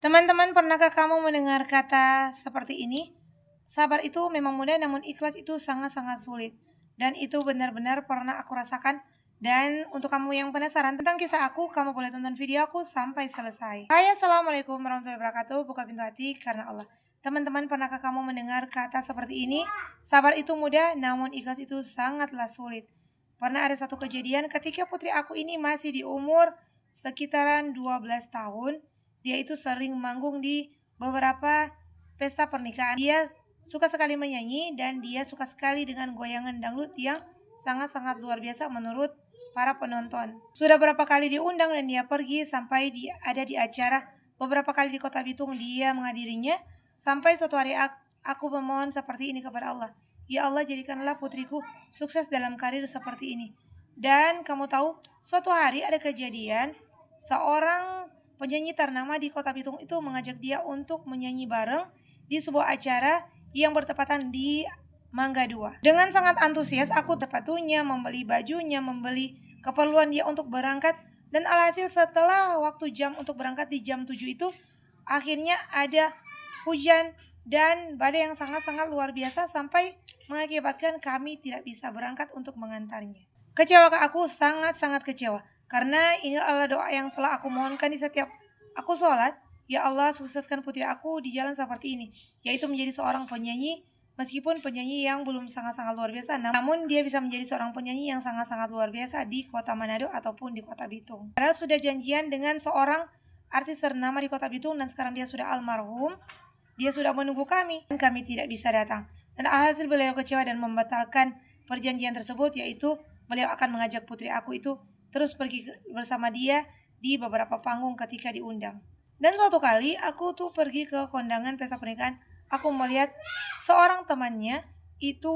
Teman-teman, pernahkah kamu mendengar kata seperti ini? Sabar itu memang mudah, namun ikhlas itu sangat-sangat sulit. Dan itu benar-benar pernah aku rasakan. Dan untuk kamu yang penasaran tentang kisah aku, kamu boleh tonton video aku sampai selesai. Hai, assalamualaikum warahmatullahi wabarakatuh. Buka pintu hati karena Allah. Teman-teman, pernahkah kamu mendengar kata seperti ini? Sabar itu mudah, namun ikhlas itu sangatlah sulit. Pernah ada satu kejadian ketika putri aku ini masih di umur sekitaran 12 tahun. Dia itu sering manggung di beberapa pesta pernikahan. Dia suka sekali menyanyi dan dia suka sekali dengan goyangan dangdut yang sangat-sangat luar biasa menurut para penonton. Sudah berapa kali diundang dan dia pergi sampai ada di acara beberapa kali di Kota Bitung dia menghadirinya. Sampai suatu hari aku memohon seperti ini kepada Allah. Ya Allah, jadikanlah putriku sukses dalam karir seperti ini. Dan kamu tahu, suatu hari ada kejadian seorang penyanyi ternama di Kota Bitung itu mengajak dia untuk menyanyi bareng di sebuah acara yang bertepatan di Mangga 2. Dengan sangat antusias aku sepatunya, membeli bajunya, membeli keperluan dia untuk berangkat. Dan alhasil setelah waktu jam untuk berangkat di jam 7 itu, akhirnya ada hujan dan badai yang sangat-sangat luar biasa sampai mengakibatkan kami tidak bisa berangkat untuk mengantarnya. Kecewa aku, sangat-sangat kecewa. Karena ini adalah doa yang telah aku mohonkan di setiap aku sholat. Ya Allah, sukseskan putri aku di jalan seperti ini, yaitu menjadi seorang penyanyi. Meskipun penyanyi yang belum sangat-sangat luar biasa, namun dia bisa menjadi seorang penyanyi yang sangat-sangat luar biasa di kota Manado ataupun di Kota Bitung. Padahal sudah janjian dengan seorang artis ternama di Kota Bitung dan sekarang dia sudah almarhum. Dia sudah menunggu kami dan kami tidak bisa datang. Dan alhasil beliau kecewa dan membatalkan perjanjian tersebut, yaitu beliau akan mengajak putri aku itu terus pergi bersama dia di beberapa panggung ketika diundang. Dan suatu kali aku tuh pergi ke kondangan pesta pernikahan. Aku melihat seorang temannya itu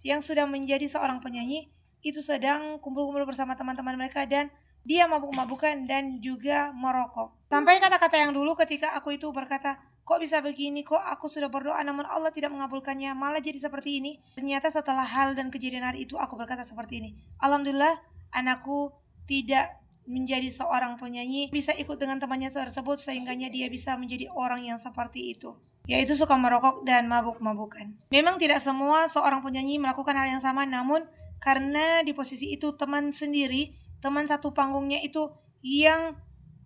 yang sudah menjadi seorang penyanyi itu sedang kumpul-kumpul bersama teman-teman mereka dan dia mabuk-mabukan dan juga merokok. Sampai kata-kata yang dulu ketika aku itu berkata, kok bisa begini, kok aku sudah berdoa namun Allah tidak mengabulkannya, malah jadi seperti ini. Ternyata setelah hal dan kejadian hari itu aku berkata seperti ini, alhamdulillah anakku tidak menjadi seorang penyanyi, bisa ikut dengan temannya tersebut sehingganya dia bisa menjadi orang yang seperti itu, yaitu suka merokok dan mabuk-mabukan. Memang tidak semua seorang penyanyi melakukan hal yang sama, namun karena di posisi itu teman sendiri, teman satu panggungnya itu yang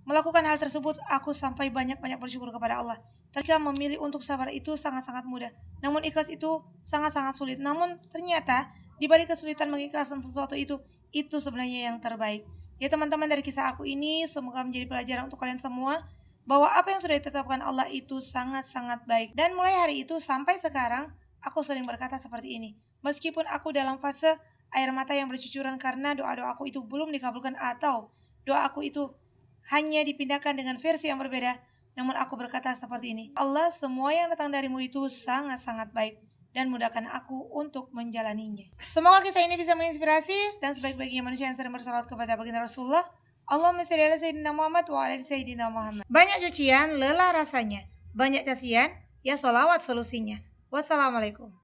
melakukan hal tersebut, aku sampai banyak-banyak bersyukur kepada Allah. Ketika memilih untuk sabar itu sangat-sangat mudah, namun ikhlas itu sangat-sangat sulit. Namun ternyata di balik kesulitan mengikhlaskan sesuatu itu sebenarnya yang terbaik. Ya teman-teman, dari kisah aku ini semoga menjadi pelajaran untuk kalian semua bahwa apa yang sudah ditetapkan Allah itu sangat-sangat baik. Dan mulai hari itu sampai sekarang aku sering berkata seperti ini. Meskipun aku dalam fase air mata yang bercucuran karena doa-doa aku itu belum dikabulkan atau doa aku itu hanya dipindahkan dengan versi yang berbeda, namun aku berkata seperti ini, Allah, semua yang datang darimu itu sangat-sangat baik dan mudahkan aku untuk menjalaninya. Semoga kisah ini bisa menginspirasi dan sebaik-baiknya manusia yang sering bersalawat kepada baginda Rasulullah. Allahumma shalli ala sayyidina Muhammad wa ala sayyidina Muhammad. Banyak cucian, lelah rasanya. Banyak cacian, ya sholawat solusinya. Wassalamualaikum.